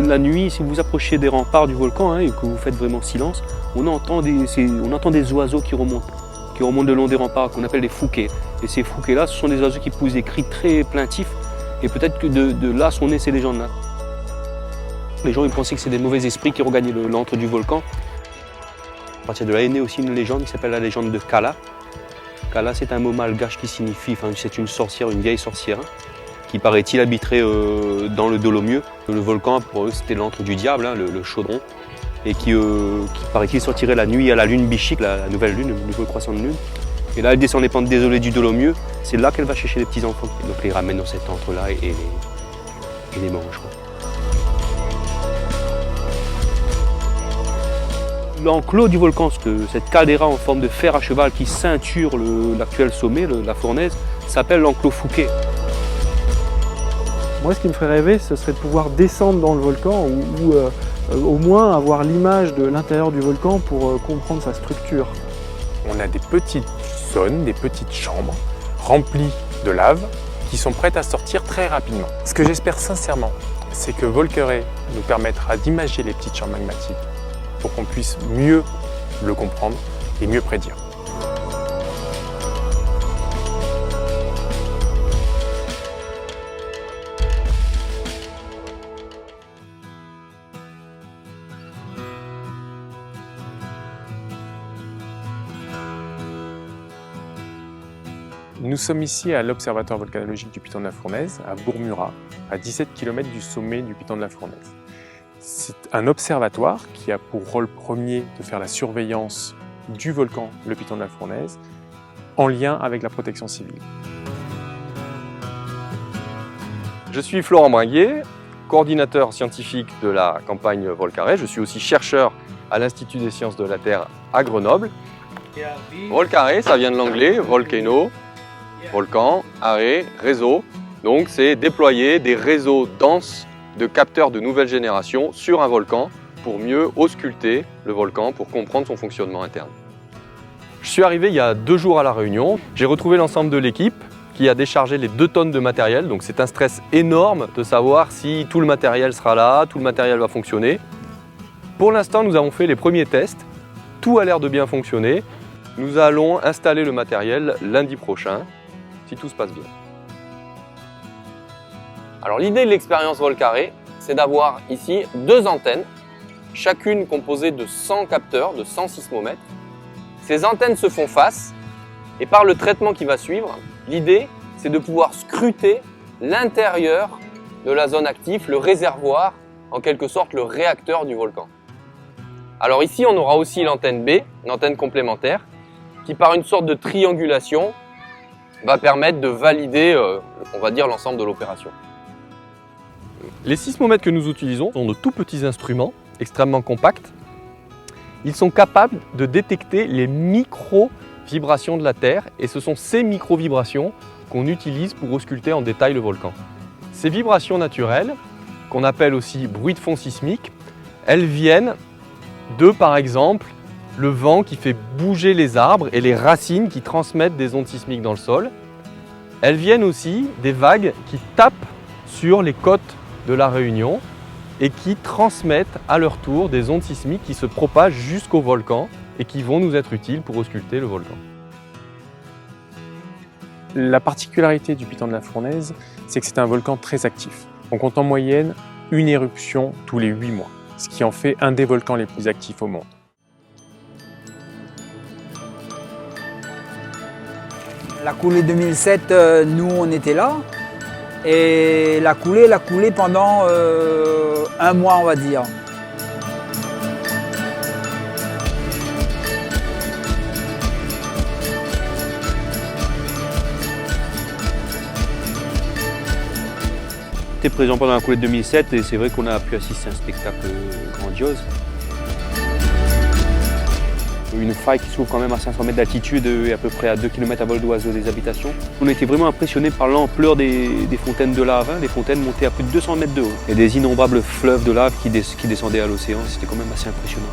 la nuit, si vous vous approchez des remparts du volcan et que vous faites vraiment silence, on entend des oiseaux qui remontent le long des remparts, qu'on appelle des fouquets. Et ces fouquets-là, ce sont des oiseaux qui poussent des cris très plaintifs, et peut-être que de là sont nées ces légendes-là. Les gens ils pensaient que c'est des mauvais esprits qui regagnaient l'antre du volcan. À partir de là est née aussi une légende qui s'appelle la légende de Kala. Kala, c'est un mot malgache qui signifie, c'est une sorcière, une vieille sorcière, qui paraît-il habiterait dans le Dolomieu. Le volcan, pour eux, c'était l'antre du diable, le chaudron, et qui paraît-il sortirait la nuit à la lune bichique, la nouvelle lune, le nouveau croissant de lune. Et là, elle descend les pentes désolées du Dolomieu. C'est là qu'elle va chercher les petits-enfants. Donc, elle les ramène dans cet antre-là et les mange. L'enclos du volcan, cette caldeira en forme de fer à cheval qui ceinture l'actuel sommet, la fournaise, s'appelle l'enclos Fouquet. Moi, ce qui me ferait rêver, ce serait de pouvoir descendre dans le volcan ou au moins avoir l'image de l'intérieur du volcan pour comprendre sa structure. On a des petites zones, des petites chambres remplies de lave qui sont prêtes à sortir très rapidement. Ce que j'espère sincèrement, c'est que Volkeré nous permettra d'imager les petites chambres magmatiques pour qu'on puisse mieux le comprendre et mieux prédire. Nous sommes ici à l'Observatoire volcanologique du Piton de la Fournaise, à Bourg-Murat, à 17 km du sommet du Piton de la Fournaise. C'est un observatoire qui a pour rôle premier de faire la surveillance du volcan, le Piton de la Fournaise, en lien avec la protection civile. Je suis Florent Bringuier, coordinateur scientifique de la campagne Volcaré. Je suis aussi chercheur à l'Institut des sciences de la Terre à Grenoble. Volcaré, ça vient de l'anglais, volcano, volcan, arrêt, réseau. Donc c'est déployer des réseaux denses de capteurs de nouvelle génération sur un volcan pour mieux ausculter le volcan, pour comprendre son fonctionnement interne. Je suis arrivé il y a 2 jours à La Réunion. J'ai retrouvé l'ensemble de l'équipe qui a déchargé les 2 tonnes de matériel. Donc c'est un stress énorme de savoir si tout le matériel sera là, tout le matériel va fonctionner. Pour l'instant, nous avons fait les premiers tests. Tout a l'air de bien fonctionner. Nous allons installer le matériel lundi prochain, si tout se passe bien. Alors l'idée de l'expérience Volcaré, c'est d'avoir ici 2 antennes, chacune composée de 100 capteurs, de 100 sismomètres. Ces antennes se font face et par le traitement qui va suivre, l'idée c'est de pouvoir scruter l'intérieur de la zone active, le réservoir, en quelque sorte le réacteur du volcan. Alors ici on aura aussi l'antenne B, une antenne complémentaire, qui par une sorte de triangulation va permettre de valider, on va dire, l'ensemble de l'opération. Les sismomètres que nous utilisons sont de tout petits instruments, extrêmement compacts. Ils sont capables de détecter les micro-vibrations de la Terre et ce sont ces micro-vibrations qu'on utilise pour ausculter en détail le volcan. Ces vibrations naturelles, qu'on appelle aussi bruit de fond sismique, elles viennent de, par exemple, le vent qui fait bouger les arbres et les racines qui transmettent des ondes sismiques dans le sol. Elles viennent aussi des vagues qui tapent sur les côtes de La Réunion et qui transmettent à leur tour des ondes sismiques qui se propagent jusqu'au volcan et qui vont nous être utiles pour ausculter le volcan. La particularité du Piton de la Fournaise, c'est que c'est un volcan très actif. On compte en moyenne une éruption tous les 8 mois, ce qui en fait un des volcans les plus actifs au monde. La coulée 2007, nous on était là et la coulée pendant 1 mois on va dire. J'étais présent pendant la coulée de 2007 et c'est vrai qu'on a pu assister à un spectacle grandiose. Une faille qui s'ouvre quand même à 500 mètres d'altitude et à peu près à 2 km à vol d'oiseau des habitations. On a été vraiment impressionnés par l'ampleur des fontaines de lave, des fontaines montées à plus de 200 mètres de haut. Et des innombrables fleuves de lave qui descendaient à l'océan, c'était quand même assez impressionnant.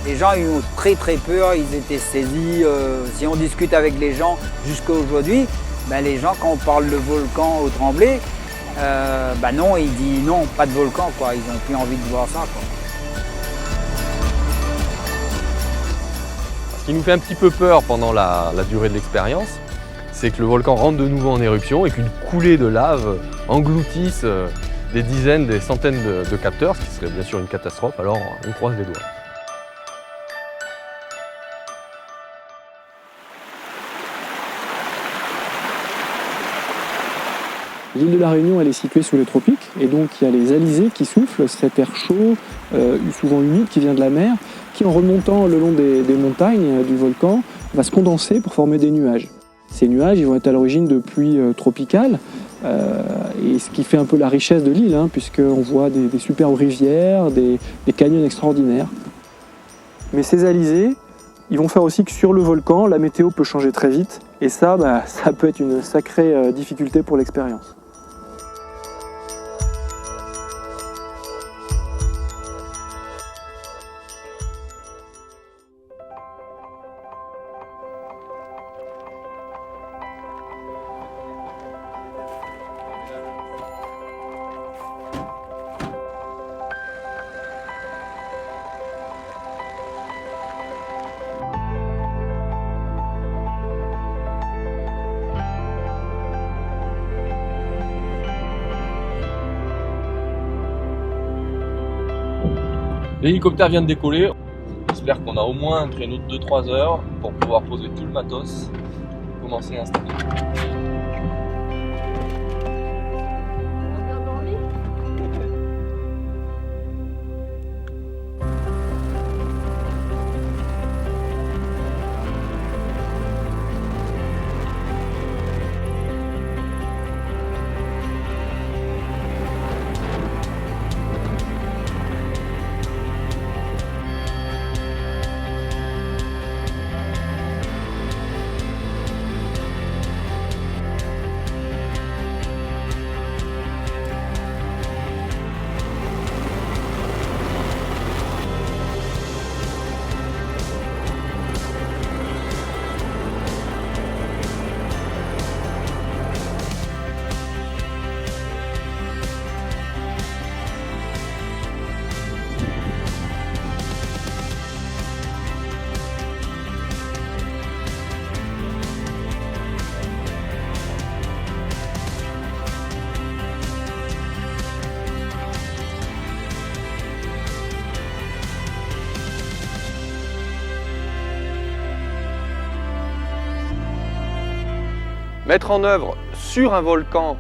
Les gens ont très peur, ils étaient saisis. Si on discute avec les gens jusqu'à aujourd'hui, Ben, les gens, quand on parle de volcan au Tremblay, non, ils disent non, pas de volcan, quoi. Ils n'ont plus envie de voir ça, quoi. Ce qui nous fait un petit peu peur pendant la durée de l'expérience, c'est que le volcan rentre de nouveau en éruption et qu'une coulée de lave engloutisse des dizaines, des centaines de capteurs, ce qui serait bien sûr une catastrophe, alors on croise les doigts. L'île de la Réunion, elle est située sous les tropiques, et donc il y a les alizés qui soufflent, cet air chaud, souvent humide, qui vient de la mer, qui en remontant le long des montagnes du volcan, va se condenser pour former des nuages. Ces nuages, ils vont être à l'origine de pluies tropicales, et ce qui fait un peu la richesse de l'île, puisqu'on voit des superbes rivières, des canyons extraordinaires. Mais ces alizés, ils vont faire aussi que sur le volcan, la météo peut changer très vite, et ça peut être une sacrée difficulté pour l'expérience. L'hélicoptère vient de décoller. J'espère qu'on a au moins un créneau de 2-3 heures pour pouvoir poser tout le matos et commencer à installer. Mettre en œuvre sur un volcan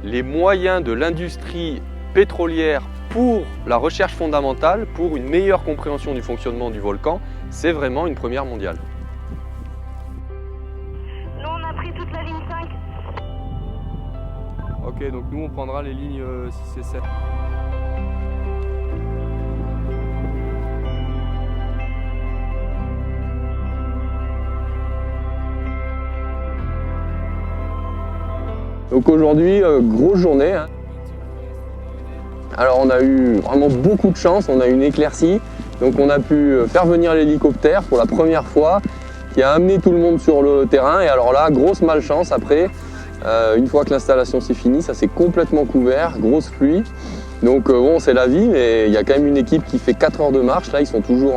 les moyens de l'industrie pétrolière pour la recherche fondamentale, pour une meilleure compréhension du fonctionnement du volcan, c'est vraiment une première mondiale. Nous, on a pris toute la ligne 5. Ok, donc nous on prendra les lignes 6 et 7. Donc aujourd'hui, grosse journée. Alors on a eu vraiment beaucoup de chance, on a eu une éclaircie. Donc on a pu faire venir l'hélicoptère pour la première fois, qui a amené tout le monde sur le terrain. Et alors là, grosse malchance après, une fois que l'installation s'est finie, ça s'est complètement couvert, grosse pluie. Donc bon, c'est la vie, mais il y a quand même une équipe qui fait 4 heures de marche. Là, ils sont toujours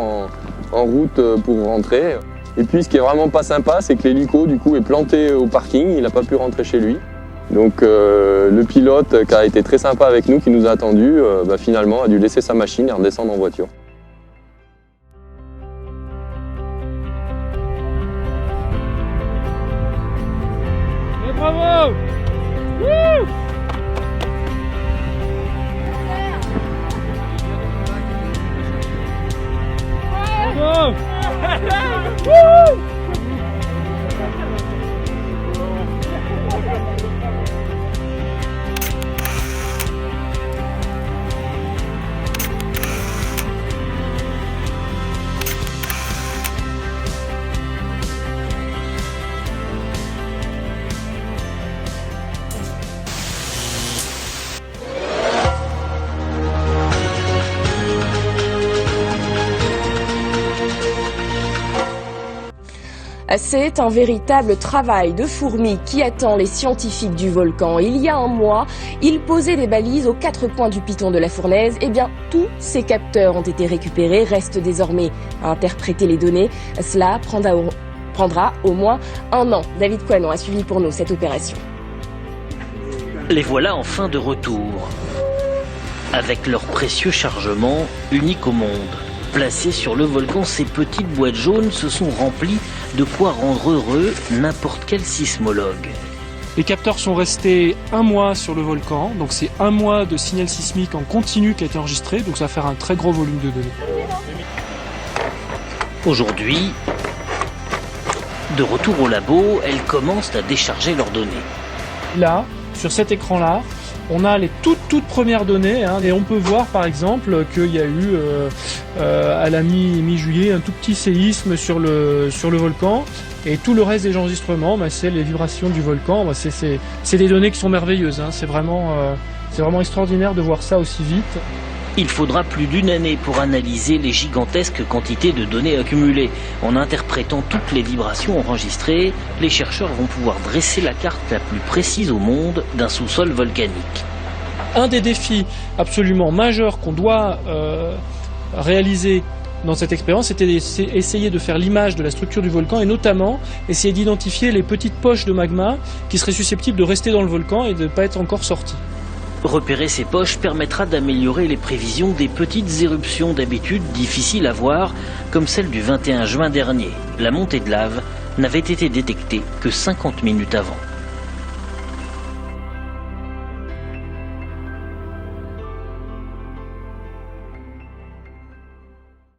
en route pour rentrer. Et puis ce qui est vraiment pas sympa, c'est que l'hélico du coup est planté au parking, il n'a pas pu rentrer chez lui. Donc le pilote qui a été très sympa avec nous, qui nous a attendus, finalement a dû laisser sa machine et redescendre en voiture. Et bravo! Wouh! Bravo! Wouh! C'est un véritable travail de fourmi qui attend les scientifiques du volcan. Il y a un mois, ils posaient des balises aux 4 coins du piton de la fournaise. Eh bien, tous ces capteurs ont été récupérés, reste désormais à interpréter les données. Cela prendra au moins 1 an. David Coinon a suivi pour nous cette opération. Les voilà enfin de retour, avec leur précieux chargement unique au monde. Placés sur le volcan, ces petites boîtes jaunes se sont remplies de quoi rendre heureux n'importe quel sismologue. Les capteurs sont restés 1 mois sur le volcan, donc c'est 1 mois de signal sismique en continu qui a été enregistré, donc ça va faire un très gros volume de données. Aujourd'hui, de retour au labo, elles commencent à décharger leurs données. Là, sur cet écran-là, on a les toutes premières données, et on peut voir par exemple qu'il y a eu à la mi-juillet un tout petit séisme sur le volcan, et tout le reste des enregistrements, c'est les vibrations du volcan. C'est des données qui sont merveilleuses, c'est vraiment extraordinaire de voir ça aussi vite. Il faudra plus d'1 année pour analyser les gigantesques quantités de données accumulées. En interprétant toutes les vibrations enregistrées, les chercheurs vont pouvoir dresser la carte la plus précise au monde d'un sous-sol volcanique. Un des défis absolument majeurs qu'on doit réaliser dans cette expérience, c'était essayer de faire l'image de la structure du volcan et notamment essayer d'identifier les petites poches de magma qui seraient susceptibles de rester dans le volcan et de ne pas être encore sorties. Repérer ces poches permettra d'améliorer les prévisions des petites éruptions d'habitude difficiles à voir, comme celle du 21 juin dernier. La montée de lave n'avait été détectée que 50 minutes avant.